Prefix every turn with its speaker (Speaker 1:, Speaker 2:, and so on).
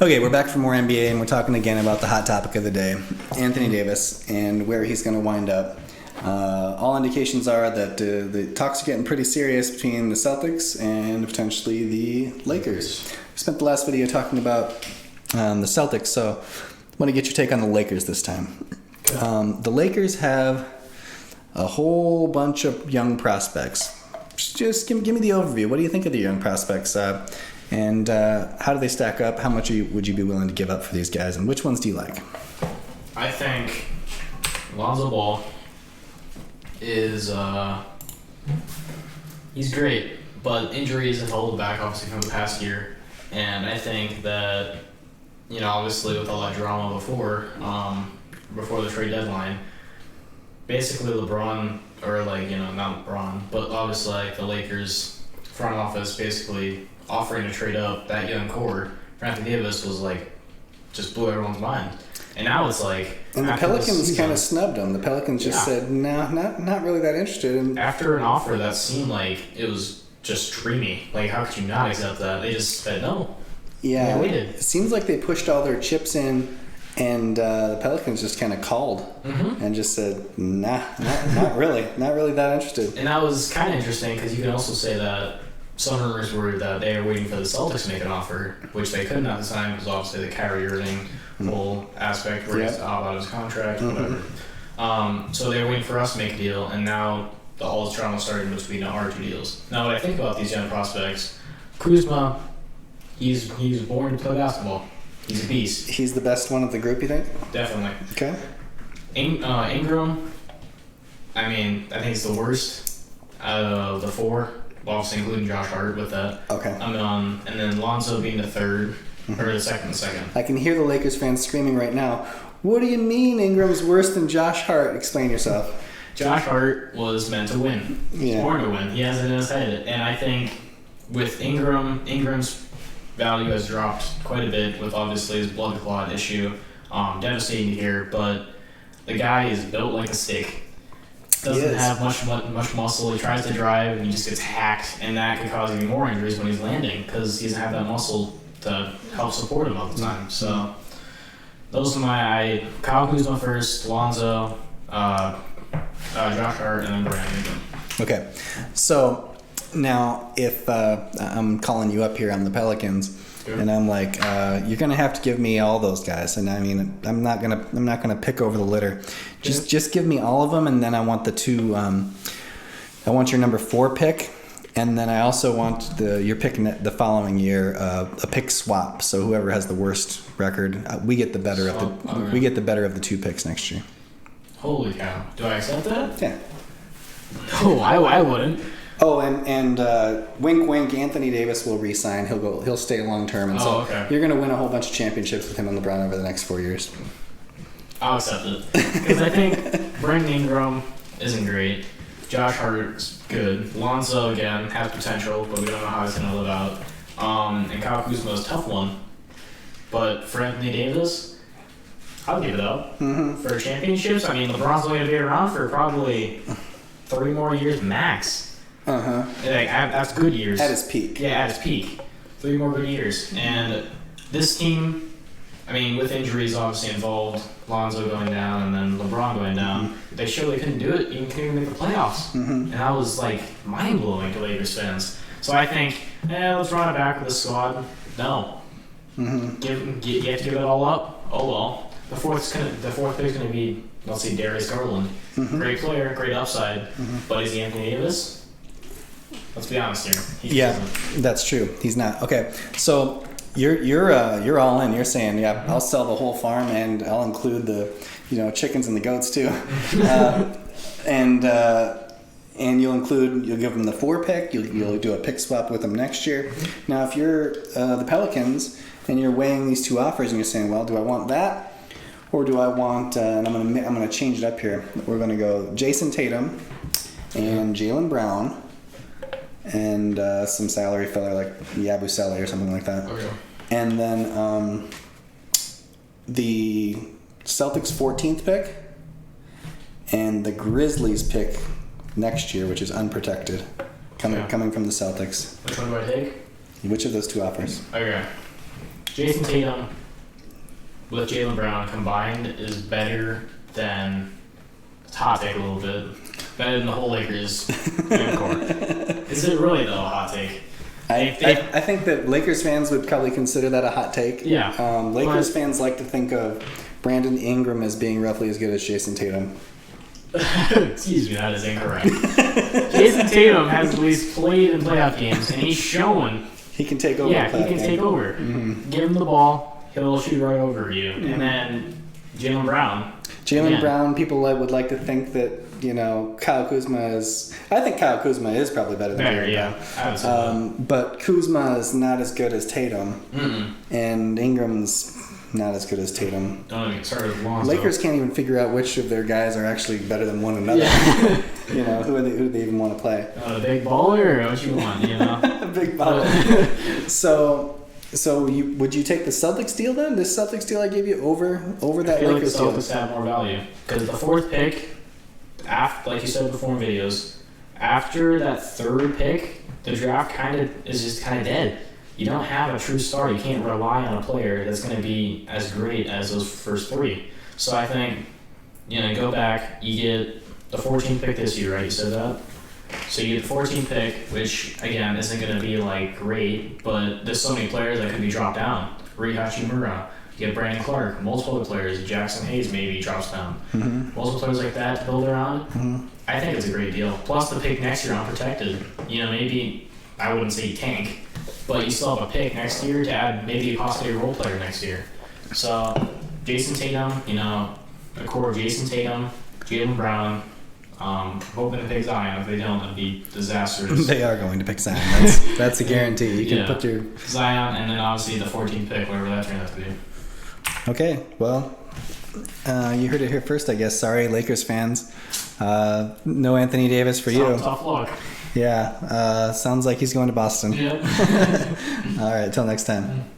Speaker 1: Okay, we're back for more NBA, and we're talking again about the hot topic of the day, Anthony Davis, and where he's going to wind up. All indications are that the talks are getting pretty serious between the Celtics and potentially the Lakers. We spent the last video talking about the Celtics, so I want to get your take on the Lakers this time. The Lakers have a whole bunch of young prospects. Just give me the overview. What do you think of the young prospects? And how do they stack up? How much would you be willing to give up for these guys? And which ones do you like?
Speaker 2: I think Lonzo Ball is he's great, but injuries have held him back obviously from the past year. And I think that, obviously with all that drama before the trade deadline, basically LeBron, or not LeBron, but obviously the Lakers front office basically offering to trade up that young core for Anthony Davis was just blew everyone's mind. And now it's
Speaker 1: and the Pelicans kind of snubbed him. The Pelicans just said, no, not really that interested. And
Speaker 2: after an offer that seemed like it was just dreamy, how could you not accept that? They just said no.
Speaker 1: Yeah,
Speaker 2: they waited.
Speaker 1: It seems like they pushed all their chips in, and the Pelicans just kind of called and just said, nah, not really that interested.
Speaker 2: And that was kind of interesting because you can also say that some rumors were that they were waiting for the Celtics to make an offer, which they couldn't at the time because obviously the Kyrie Irving whole aspect where he's out of his contract, whatever. So they were waiting for us to make a deal, and now all this drama started in between our two deals. Now, what I think about these young prospects, Kuzma, he was born to play basketball. He's a beast.
Speaker 1: He's the best one of the group, you think?
Speaker 2: Definitely.
Speaker 1: Okay.
Speaker 2: Ingram, I think he's the worst out of the four. Obviously including Josh Hart with that.
Speaker 1: Okay.
Speaker 2: And then Lonzo being the third, or the second.
Speaker 1: I can hear the Lakers fans screaming right now, what do you mean Ingram's worse than Josh Hart? Explain yourself.
Speaker 2: Josh Hart was meant to win. He's born to win. He has it in his head. And I think with Ingram's value has dropped quite a bit with obviously his blood clot issue. Devastating to hear, but the guy is built like a stick. Doesn't have much muscle. He tries to drive and he just gets hacked, and that could cause even more injuries when he's landing because he doesn't have that muscle to help support him all the time. So those are my Kyle Kuzma first, Lonzo, Josh Hart, and then Brandon Ingram. Okay,
Speaker 1: so now if I'm calling you up here on the Pelicans. Sure. And I'm like, you're gonna have to give me all those guys, and I'm not gonna pick over the litter. Just give me all of them, and then I want the two. I want your number 4 pick, and then I also want your pick the following year, a pick swap. So whoever has the worst record, we get the better of the 2 picks next year.
Speaker 2: Holy cow! Do I accept that?
Speaker 1: Yeah.
Speaker 2: Oh, I wouldn't.
Speaker 1: Oh, and wink, wink. Anthony Davis will re-sign. He'll stay long term, and you're going to win a whole bunch of championships with him and LeBron over the next 4 years.
Speaker 2: I'll accept it because I think Brandon Ingram isn't great. Josh Hart's good. Lonzo again has potential, but we don't know how he's going to live out. And Kyle Kuzma is a tough one, but for Anthony Davis, I'll give it up for championships. LeBron's only going to be around for probably 3 more years max. That's good years.
Speaker 1: At his peak.
Speaker 2: Yeah, at his peak. 3 more good years. And this team, with injuries obviously involved, Lonzo going down and then LeBron going down, they showed they couldn't do it. You couldn't even make the playoffs. And that was mind-blowing to Lakers fans. So I think, let's run it back with the squad. No. You have to give it all up. Oh well. The fourth pick is going to be, let's see, Darius Garland. Great player, great upside. But is he Anthony Davis? Let's be honest here.
Speaker 1: That's true. He's not. Okay, so you're all in. You're saying, I'll sell the whole farm and I'll include the, chickens and the goats too, and you'll give them the 4 pick. You'll do a pick swap with them next year. Now, if you're the Pelicans and you're weighing these 2 offers and you're saying, well, do I want that, or do I want? And I'm gonna change it up here. We're gonna go Jason Tatum and Jaylen Brown. And some salary filler like Yabusele or something like that.
Speaker 2: Okay.
Speaker 1: And then the Celtics 14th pick and the Grizzlies pick next year, which is unprotected, coming from the Celtics.
Speaker 2: Which one do I take?
Speaker 1: Which of those 2 offers?
Speaker 2: Okay. Jason Tatum with Jaylen Brown combined is better than, it's hot take a little bit, better than the whole Lakers backcourt. Is it really though a hot take?
Speaker 1: I think that Lakers fans would probably consider that a hot take.
Speaker 2: Yeah.
Speaker 1: Lakers fans like to think of Brandon Ingram as being roughly as good as Jason Tatum.
Speaker 2: Excuse me, that is incorrect. Jason Tatum has at least played in playoff games, and he's shown
Speaker 1: he can take over.
Speaker 2: Yeah, he can take over. Mm-hmm. Give him the ball, he'll shoot right over you. Mm-hmm. And then Jaylen Brown, people would like to think that, you know, Kyle Kuzma is... I think Kyle Kuzma is probably better than Jaylen Brown. Absolutely.
Speaker 1: But Kuzma is not as good as Tatum.
Speaker 2: Mm-mm.
Speaker 1: And Ingram's not as good as Tatum.
Speaker 2: Don't even get started with Lonzo.
Speaker 1: Lakers can't even figure out which of their guys are actually better than one another. Yeah. You know, who do they even want to play?
Speaker 2: A big baller or what you want, you know?
Speaker 1: A big baller. So would you take the Celtics deal then? This Celtics deal I gave you over that Lakers deal?
Speaker 2: I feel like the Celtics have more value. Because the fourth pick, after, like you said before in videos, after that third pick, the draft is just kind of dead. You don't have a true star. You can't rely on a player that's going to be as great as those first three. So I think, you know, go back, you get the 14th pick this year, right? You said that? So you get the 14th pick, which, again, isn't going to be, like, great, but there's so many players that could be dropped down. Rui Hachimura, you get Brandon Clark, multiple other players. Jackson Hayes maybe drops down. Mm-hmm. Multiple players like that to build around. Mm-hmm. I think it's a great deal. Plus the pick next year unprotected. You know, maybe, I wouldn't say tank, but you still have a pick next year to add maybe possibly a role player next year. So, Jason Tatum, you know, a core of Jason Tatum, Jaylen Brown, hoping to pick Zion. If they don't, that'd be disastrous.
Speaker 1: They are going to pick Zion. That's a guarantee. You can put your...
Speaker 2: Zion, and then obviously the 14th pick, whatever that turned out to be.
Speaker 1: Okay, well, you heard it here first, I guess. Sorry, Lakers fans. No Anthony Davis for you.
Speaker 2: Tough luck.
Speaker 1: Yeah, sounds like he's going to Boston.
Speaker 2: Yep.
Speaker 1: All right, till next time.